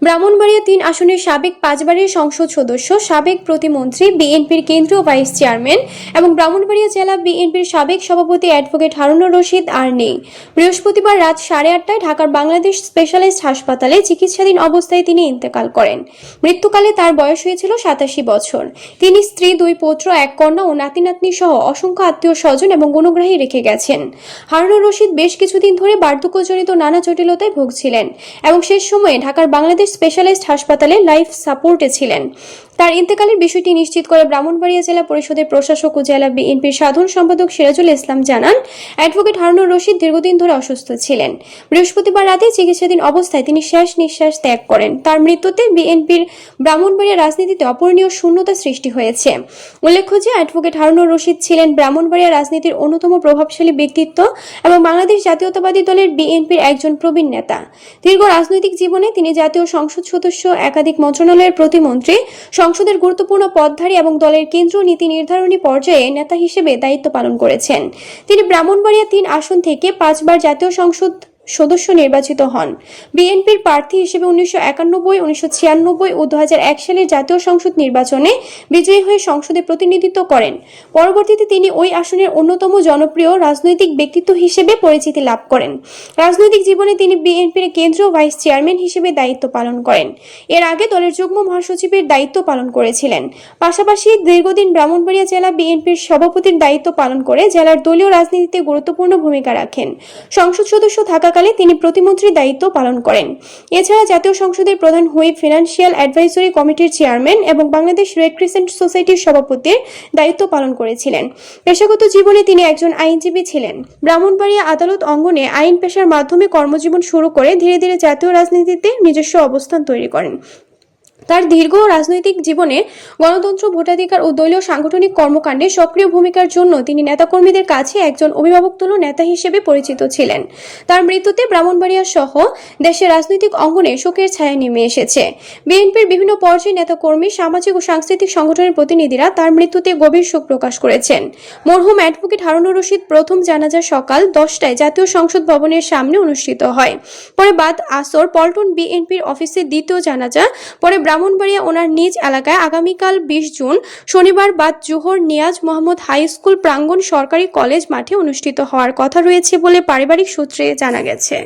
ব্রাহ্মণবাড়িয়া ৩ আসনের সাবেক ৫ বারের সংসদ সদস্য, সাবেক প্রতিমন্ত্রী, বিএনপির কেন্দ্রীয় ভাইস চেয়ারম্যান এবং ব্রাহ্মণবাড়িয়া জেলা বিএনপির সাবেক সভাপতি অ্যাডভোকেট হারুনুর রশিদ আর নেই। বৃহস্পতিবার রাত 8:30টায় ঢাকার বাংলাদেশ স্পেশালাইজড হাসপাতালে চিকিৎসাধীন অবস্থায় তিনি ইন্তেকাল করেন। মৃত্যুকালে তার বয়স হয়েছিল ৮৭ বছর। তিনি স্ত্রী, 2 পুত্র, 1 কন্যা ও নাতি-নাতনি সহ অসংখ্য আত্মীয় স্বজন এবং গুণগ্রাহী রেখে গেছেন। হারুনুর রশিদ বেশ কিছুদিন ধরে বার্ধক্যজনিত নানা জটিলতায় ভুগছিলেন এবং শেষ সময়ে ঢাকার বাংলাদেশ স্পেশালাইজড হাসপাতালে লাইফ সাপোর্টে ছিলেন। তার ইন্তেকালের বিষয়টি নিশ্চিত করে ব্রাহ্মণবাড়িয়া জেলা পরিষদের প্রশাসক ও জেলা বিএনপির সাধারণ সম্পাদক সিরাজুল ইসলাম জানান, অ্যাডভোকেট হারুনুর রশিদ দীর্ঘদিন ধরে অসুস্থ ছিলেন। বৃহস্পতিবার রাতে চিকিৎসাধীন অবস্থায় তিনি শেষ নিঃশ্বাস ত্যাগ করেন। তার মৃত্যুতে বিএনপির ব্রাহ্মণবাড়িয়া রাজনীতিতে অপূরণীয় শূন্যতা সৃষ্টি হয়েছে। উল্লেখ্য যে অ্যাডভোকেট হারুনুর রশিদ ছিলেন ব্রাহ্মণবাড়িয়া রাজনীতির অন্যতম প্রভাবশালী ব্যক্তিত্ব এবং বাংলাদেশ জাতীয়তাবাদী দলের বিএনপির একজন প্রবীণ নেতা। দীর্ঘ রাজনৈতিক জীবনে তিনি জাতীয় সংসদ সদস্য, একাধিক মন্ত্রণালয়ের প্রতিমন্ত্রী, সংসদের গুরুত্বপূর্ণ পদধারী এবং দলের কেন্দ্রীয় নীতি নির্ধারণী পর্যায়ে নেতা হিসেবে দায়িত্ব পালন করেছেন। তিনি ব্রাহ্মণবাড়িয়া 3 আসন থেকে 5 বার জাতীয় সংসদ সদস্য নির্বাচিত হন। বিএনপির প্রার্থী হিসেবে 1991, 1996 ও 2001 সালের জাতীয় সংসদ নির্বাচনে বিজয়ী হয়ে সংসদে প্রতিনিধিত্ব করেন। পরবর্তীতে তিনি ওই আসনের অন্যতম জনপ্রিয় রাজনৈতিক ব্যক্তিত্ব হিসেবে পরিচিতি লাভ করেন। রাজনৈতিক জীবনে তিনি বিএনপির কেন্দ্রীয় ভাইস চেয়ারম্যান হিসেবে দায়িত্ব পালন করেন। এর আগে দলের যুগ্ম মহাসচিবের দায়িত্ব পালন করেছিলেন। পাশাপাশি দীর্ঘদিন ব্রাহ্মণবাড়িয়া জেলা বিএনপির সভাপতির দায়িত্ব পালন করে জেলার দলীয় রাজনীতিতে গুরুত্বপূর্ণ ভূমিকা রাখেন। সংসদ সদস্য থাকাকালে তিনি প্রতিমন্ত্রীর দায়িত্ব পালন করেন। এছাড়া জাতীয় সংসদের প্রধান হুইপ, ফিনান্সিয়াল অ্যাডভাইজরি কমিটির চেয়ারম্যান এবং বাংলাদেশ রেড ক্রিসেন্ট সোসাইটির সভাপতির দায়িত্ব পালন করেছিলেন। পেশাগত জীবনে তিনি একজন আইনজীবী ছিলেন। ব্রাহ্মণবাড়িয়া আদালত অঙ্গনে আইন পেশার মাধ্যমে কর্মজীবন শুরু করে ধীরে ধীরে জাতীয় রাজনীতিতে নিজস্ব অবস্থান তৈরি করেন। তার দীর্ঘ রাজনৈতিক জীবনে গণতন্ত্র, ভোটাধিকার ও দলীয় সাংগঠনিক কর্মকাণ্ডে সক্রিয় ভূমিকার জন্য তিনি নেতাকর্মীদের কাছে একজন অভিভাবকতুল্য নেতা হিসেবে পরিচিত ছিলেন। তার মৃত্যুতে ব্রাহ্মণবাড়িয়া সহ দেশের রাজনৈতিক অঙ্গনে শোকের ছায়া নেমে এসেছে। বিএনপির বিভিন্ন পর্যায়ে নেতাকর্মী, সামাজিক ও সাংস্কৃতিক সংগঠনের প্রতিনিধিরা তার মৃত্যুতে গভীর শোক প্রকাশ করেছেন। মরহুম অ্যাডভোকেট হারুনুর রশিদ প্রথম জানাজা সকাল 10টায় জাতীয় সংসদ ভবনের সামনে অনুষ্ঠিত হয়। পরে বাদ আসর পল্টন বিএনপির অফিসে দ্বিতীয় জানাজা, পরে ব্রাহ্মণবাড়িয়া ওনার নিজ এলাকায় আগামীকাল 20 জুন শনিবার বাদ জোহর নিয়াজ মোহাম্মদ হাই স্কুল প্রাঙ্গণ সরকারি কলেজ মাঠে অনুষ্ঠিত হওয়ার কথা রয়েছে বলে পারিবারিক সূত্রে জানা গেছে।